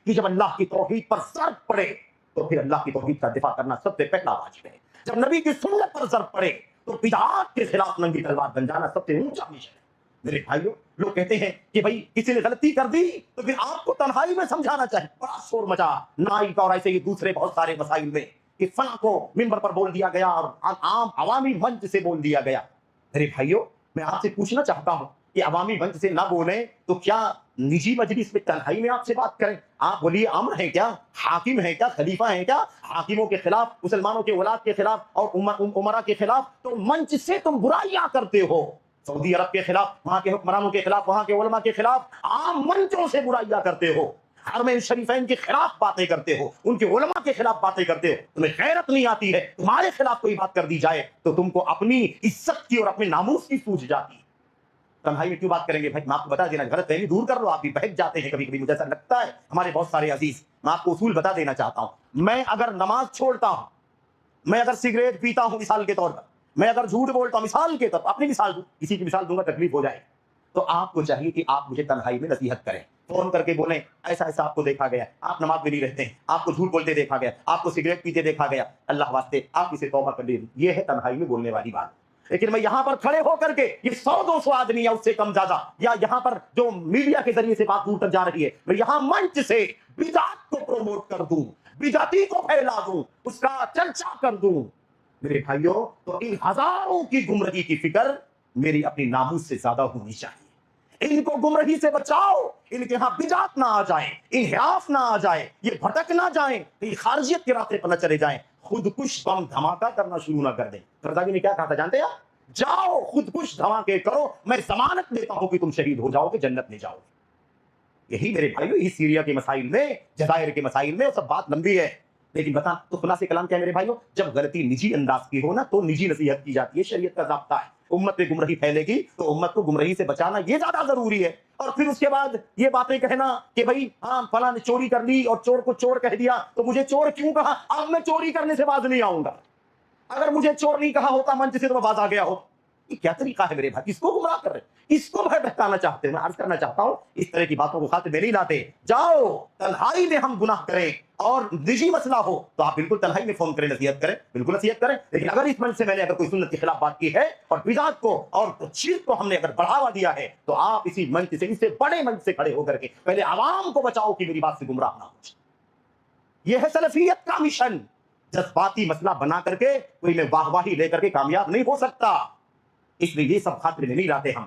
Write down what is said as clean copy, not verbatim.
کہ جب اللہ کی توحید پر ضرب پڑے تو پھر اللہ کی توحید کا دفاع کرنا سب سے پہلا واجب ہے. جب نبی کی سنت پر ضرب پڑے تو بدعات کے خلاف ننگی تلوار بن جانا سب سے اونچا مشن ہے. میرے بھائیوں، لوگ کہتے ہیں کہ بھائی کسی نے غلطی کر دی تو پھر آپ کو تنہائی میں سمجھانا چاہیے. بڑا شور مچا نائک اور ایسے ہی دوسرے بہت سارے مسائل میں کہ فلاں کو منبر پر بول دیا گیا اور عام عوامی منچ سے بول دیا گیا. میرے بھائیوں، میں آپ سے پوچھنا چاہتا ہوں کہ عوامی منچ سے نہ بولیں تو کیا نجی مجلس میں تنہائی میں آپ سے بات کریں؟ آپ بولیے امر ہیں کیا، حاکم ہیں کیا، خلیفہ ہیں کیا؟ حاکموں کے خلاف، مسلمانوں کے ولاد کے خلاف اور امراء کے خلاف تو منچ سے تم برائیاں کرتے ہو. سعودی عرب کے خلاف، وہاں کے حکمرانوں کے خلاف، وہاں کے علماء کے خلاف عام منچوں سے برائیاں کرتے ہو. حرمین شریفین کے خلاف باتیں کرتے ہو، ان کے علماء کے خلاف باتیں کرتے ہو. تمہیں غیرت نہیں آتی ہے، تمہارے خلاف کوئی بات کر دی جائے تو تم کو اپنی عزت کی اور اپنے ناموس کی سوجھ جاتی ہے. تنہائی میں کیوں بات کریں گے بھائی؟ میں آپ کو بتا دینا، غلط فہمی دور کر لو. آپ بھی بہک جاتے ہیں کبھی کبھی، مجھے ایسا لگتا ہے ہمارے بہت سارے عزیز. میں آپ کو اصول بتا دینا چاہتا ہوں. میں اگر نماز چھوڑتا ہوں، میں اگر سگریٹ پیتا ہوں مثال کے طور پر، میں اگر جھوٹ بولتا ہوں مثال کے طور پر، اپنی مثال دوں، کسی کی مثال دوں گا تکلیف ہو جائے، تو آپ کو چاہیے کہ آپ مجھے تنہائی میں نصیحت کریں. فون کر کے بولیں ایسا ایسا آپ کو دیکھا گیا، آپ نماز میں نہیں رہتے ہیں، آپ کو جھوٹ بولتے دیکھا گیا، آپ کو سگریٹ پیتے دیکھا گیا، اللہ واسطے آپ اسے توبہ کر لیجیے. یہ ہے تنہائی میں بولنے والی بات. لیکن میں یہاں پر کھڑے ہو کر کے یہ 100-200 آدمی یا اس سے کم زیادہ، یا یہاں پر جو میڈیا کے ذریعے سے بات دور تک جا رہی ہے، میں یہاں منچ سے بدعت کو پروموٹ کر دوں، بدعتی کو پھیلا دوں، اس کا چرچا کر دوں. میرے بھائیوں، تو ان ہزاروں کی گمراہی کی فکر میری اپنی ناموس سے زیادہ ہونی چاہیے. ان کو گمراہی سے بچاؤ، ان کے ہاں بدعت نہ آ جائے، انحراف نہ آ جائے، یہ بھٹک نہ جائیں، یہ خارجیت کے راستے پر نہ چلے جائیں، خودکش بم دھماکہ کرنا شروع نہ کر دیں. قرضاوی نے کیا کہا تھا جانتے ہیں آپ؟ جاؤ خودکش دھماکے کرو، میں ضمانت دیتا ہوں کہ تم شہید ہو جاؤ گے، جنت میں جاؤ گے. یہی میرے بھائیو، یہی سیریا کے مسائل میں، جزائر کے مسائل میں، سب بات لمبی ہے لیکن بتا تو خلاصے کلام کیا ہے میرے بھائیو؟ جب غلطی نجی انداز کی ہو نا تو نجی نصیحت کی جاتی ہے، شریعت کا ضابطہ ہے. امت میں گمراہی پھیلے گی تو امت کو گمراہی سے بچانا یہ زیادہ ضروری ہے. اور پھر اس کے بعد یہ باتیں کہنا کہ بھائی ہاں فلاں نے چوری کر لی اور چور کو چور کہہ دیا تو مجھے چور کیوں کہا؟ اب میں چوری کرنے سے باز نہیں آؤں گا. اگر مجھے چور نہیں کہا ہوتا منچ سے تو میں باز آ گیا ہو. یہ کیا طریقہ ہے میرے بھائی؟ کس کو گمراہ کر رہے ہیں، کس کو بہکانا چاہتے ہیں؟ میں عرض کرنا چاہتا ہوں اس طرح کی باتوں کو خاطر میں نہیں لاتے. جاؤ تنہائی میں ہم گناہ کریں اور نجی مسئلہ ہو تو آپ بالکل تنہائی میں فون کریں، نصیحت کریں، بالکل نصیحت کریں. لیکن اگر اس منچ سے میں نے اگر کوئی سنت کے خلاف بات کی ہے اور بدعت کو اور شرک کو ہم نے اگر بڑھاوا دیا ہے تو آپ اسی منچ سے، اس سے بڑے منچ سے کھڑے ہو کر کے پہلے عوام کو بچاؤ کہ میری بات سے گمراہ نہ ہو. یہ ہے سلفیت کا مشن. جذباتی مسئلہ بنا کر کے کوئی میں واہ واہی لے کر کے کامیاب نہیں ہو سکتا. اس لیے یہ سب خاطر میں نہیں لاتے ہم.